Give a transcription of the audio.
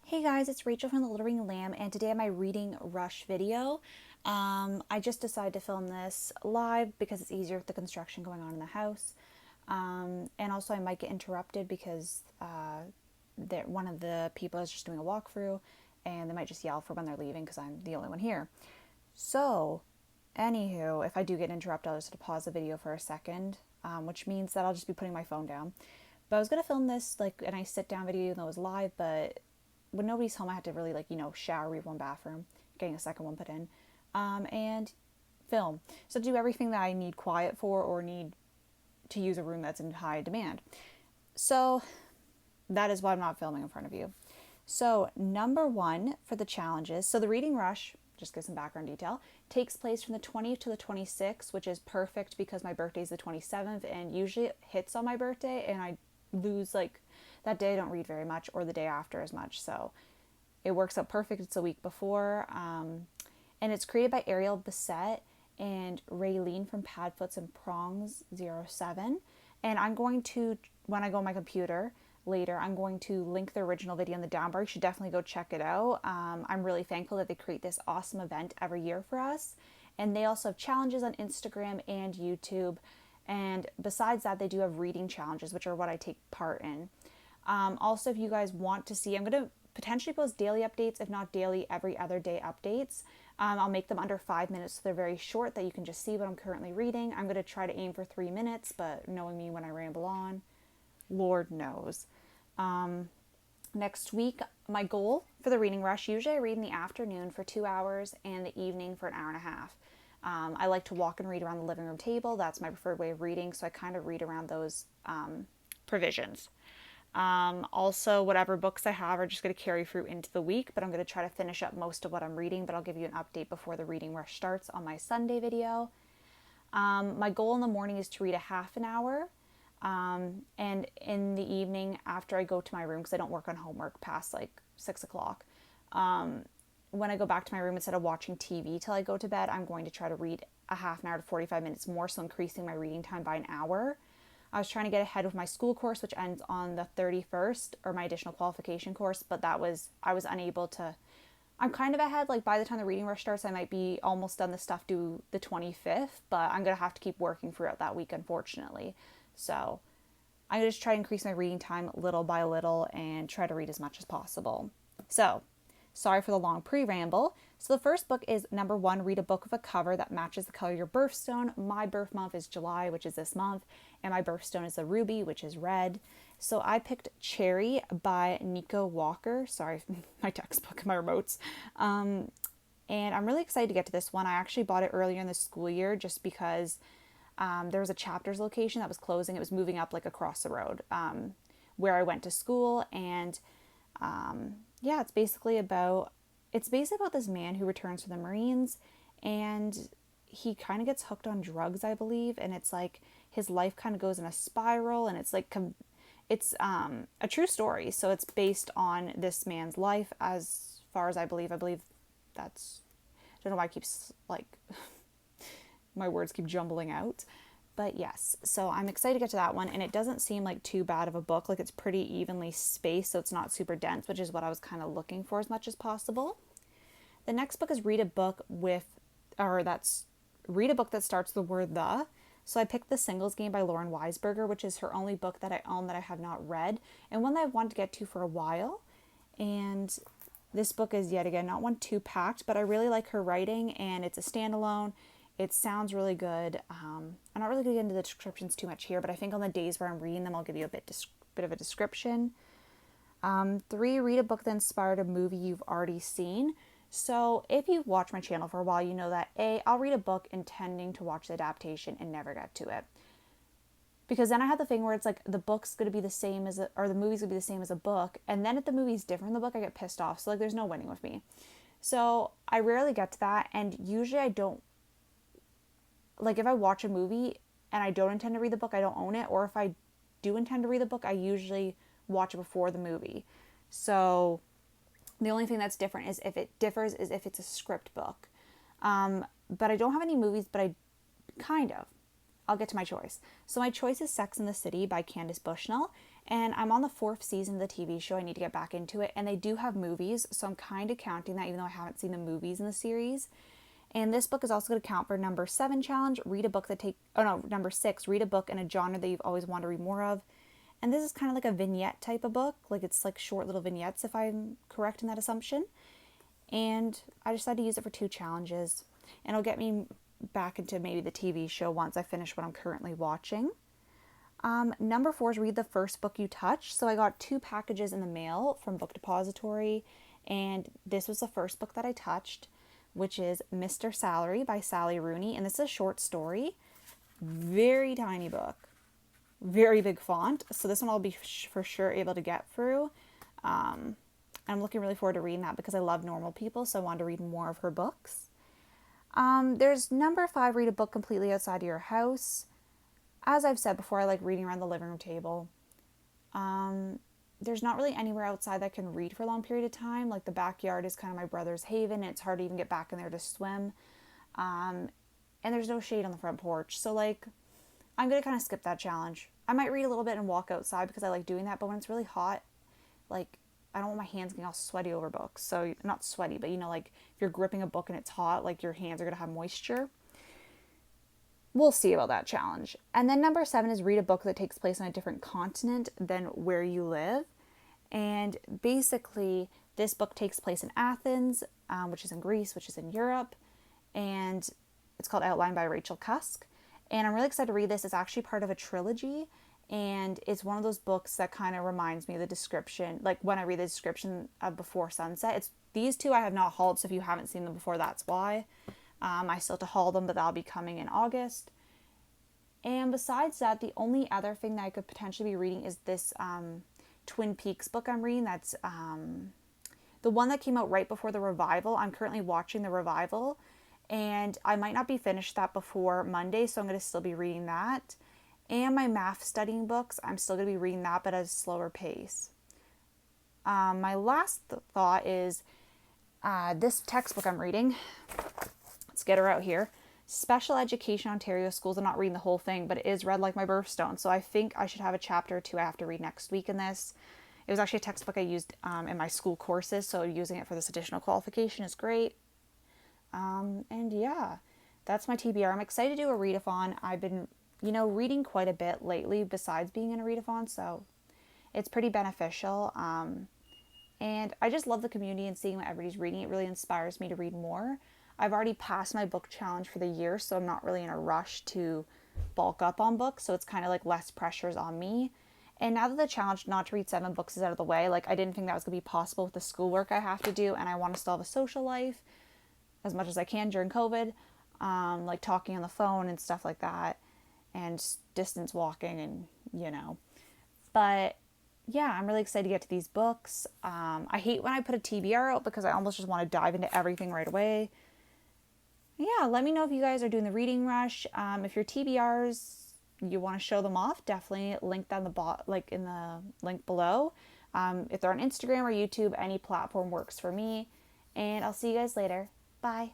Hey guys, it's Rachel from the Littering Lamb, and today I have my reading rush video. I just decided to film this live because it's easier with the construction going on in the house. And also I might get interrupted because one of the people is just doing a walkthrough and they might just yell for when they're leaving because I'm the only one here. So, anywho, if I do get interrupted, I'll just have to pause the video for a second, which means that I'll just be putting my phone down. But I was going to film this like a nice sit down video even though it was live, but when nobody's home, I had to really shower, read one bathroom, getting a second one put in, and film. So do everything that I need quiet for or need to use a room that's in high demand. So that is why I'm not filming in front of you. So number one for the challenges. So the reading rush, just give some background detail, takes place from the 20th to the 26th, which is perfect because my birthday is the 27th, and usually it hits on my birthday, and I lose that day I don't read very much, or the day after as much. So it works out perfect. It's a week before. And it's created by Ariel Bissett and Raylene from Padfoots and Prongs 07. And I'm going to, when I go on my computer later, I'm going to link the original video in the down bar. You should definitely go check it out. I'm really thankful that they create this awesome event every year for us. And they also have challenges on Instagram and YouTube. And besides that, they do have reading challenges, which are what I take part in. Also, if you guys want to see, I'm going to potentially post daily updates, if not daily, every other day updates. I'll make them under 5 minutes, so they're very short that you can just see what I'm currently reading. I'm going to try to aim for 3 minutes, but knowing me when I ramble on, Lord knows. Next week, my goal for the reading rush, usually I read in the afternoon for 2 hours and the evening for an hour and a half. I like to walk and read around the living room table. That's my preferred way of reading, so I kind of read around those provisions. Also, whatever books I have are just going to carry through into the week, but I'm going to try to finish up most of what I'm reading, but I'll give you an update before the reading rush starts on my Sunday video. My goal in the morning is to read a half an hour, and in the evening after I go to my room, because I don't work on homework past 6 o'clock, when I go back to my room, instead of watching TV till I go to bed, I'm going to try to read a half an hour to 45 minutes more, so increasing my reading time by an hour. I was trying to get ahead with my school course, which ends on the 31st, or my additional qualification course, but I was unable to. I'm kind of ahead. By the time the reading rush starts, I might be almost done the stuff due the 25th, but I'm going to have to keep working throughout that week, unfortunately. So I'm going to just try to increase my reading time little by little and try to read as much as possible. So, sorry for the long pre-ramble. So the first book is number one, read a book with a cover that matches the color of your birthstone. My birth month is July, which is this month, and my birthstone is a ruby, which is red. So I picked Cherry by Nico Walker. Sorry, my textbook, my remotes. And I'm really excited to get to this one. I actually bought it earlier in the school year just because there was a chapters location that was closing. It was moving up across the road where I went to school, and yeah, it's basically about this man who returns from the Marines, and he kind of gets hooked on drugs, I believe, and it's his life kind of goes in a spiral, and it's a true story, so it's based on this man's life as far as I believe that's, I don't know why I keep my words keep jumbling out. But yes, so I'm excited to get to that one, and it doesn't seem too bad of a book. It's pretty evenly spaced, so it's not super dense, which is what I was kind of looking for as much as possible. The next book is read a book that starts the word the. So I picked The Singles Game by Lauren Weisberger, which is her only book that I own that I have not read, and one that I've wanted to get to for a while. And this book is, yet again, not one too packed, but I really like her writing, and it's a standalone. It sounds really good. I'm not really going to get into the descriptions too much here, but I think on the days where I'm reading them, I'll give you a bit of a description. 3, read a book that inspired a movie you've already seen. So if you've watched my channel for a while, you know that I'll read a book intending to watch the adaptation and never get to it. Because then I have the thing where it's the book's going to be the same or the movie's going to be the same as a book, and then if the movie's different than the book, I get pissed off. So there's no winning with me. So I rarely get to that, and usually I don't. If I watch a movie and I don't intend to read the book, I don't own it. Or if I do intend to read the book, I usually watch it before the movie. So the only thing that's different is if it's a script book. But I don't have any movies, but I kind of. I'll get to my choice. So my choice is Sex and the City by Candace Bushnell. And I'm on the 4th season of the TV show. I need to get back into it. And they do have movies, so I'm kind of counting that even though I haven't seen the movies in the series. And this book is also going to count for number 7 challenge. Read a book that number 6, read a book in a genre that you've always wanted to read more of. And this is kind of like a vignette type of book. Like it's like short little vignettes if I'm correct in that assumption. And I decided to use it for 2 challenges. And it'll get me back into maybe the TV show once I finish what I'm currently watching. Number 4 is read the first book you touch. So I got 2 packages in the mail from Book Depository. And this was the first book that I touched, which is Mr. Salary by Sally Rooney. And this is a short story. Very tiny book. Very big font. So this one I'll be for sure able to get through. I'm looking really forward to reading that because I love normal people. So I wanted to read more of her books. There's number 5, read a book completely outside of your house. As I've said before, I like reading around the living room table. There's not really anywhere outside that I can read for a long period of time. Like the backyard is kind of my brother's haven. And it's hard to even get back in there to swim. And there's no shade on the front porch. So like, I'm going to kind of skip that challenge. I might read a little bit and walk outside because I like doing that. But when it's really hot, like I don't want my hands getting all sweaty over books. So not sweaty, but you know, like if you're gripping a book and it's hot, like your hands are going to have moisture. We'll see about that challenge. And then number 7 is read a book that takes place on a different continent than where you live. And basically, this book takes place in Athens, which is in Greece, which is in Europe. And it's called Outline by Rachel Cusk. And I'm really excited to read this. It's actually part of a trilogy. And it's one of those books that kind of reminds me of the description. Like when I read the description of Before Sunset. It's these 2 I have not hauled. So if you haven't seen them before, that's why. I still have to haul them, but that'll be coming in August. And besides that, the only other thing that I could potentially be reading is this Twin Peaks book I'm reading. That's the one that came out right before the revival. I'm currently watching the revival, and I might not be finished that before Monday, so I'm going to still be reading that. And my math studying books, I'm still going to be reading that, but at a slower pace. My last thought is this textbook I'm reading. Let's get her out here. Special Education Ontario Schools. I'm not reading the whole thing, but it is read like my birthstone. So I think I should have a chapter or 2 I have to read next week in this. It was actually a textbook I used in my school courses. So using it for this additional qualification is great. And yeah, that's my TBR. I'm excited to do a readathon. I've been, reading quite a bit lately besides being in a readathon. So it's pretty beneficial. And I just love the community and seeing what everybody's reading. It really inspires me to read more. I've already passed my book challenge for the year, so I'm not really in a rush to bulk up on books, so it's kind of like less pressures on me. And now that the challenge not to read 7 books is out of the way, like I didn't think that was going to be possible with the schoolwork I have to do, and I want to still have a social life as much as I can during COVID, like talking on the phone and stuff like that, and distance walking and, But yeah, I'm really excited to get to these books. I hate when I put a TBR out because I almost just want to dive into everything right away. Yeah, let me know if you guys are doing the reading rush. If your TBRs, you want to show them off, definitely link down in the link below. If they're on Instagram or YouTube, any platform works for me. And I'll see you guys later. Bye.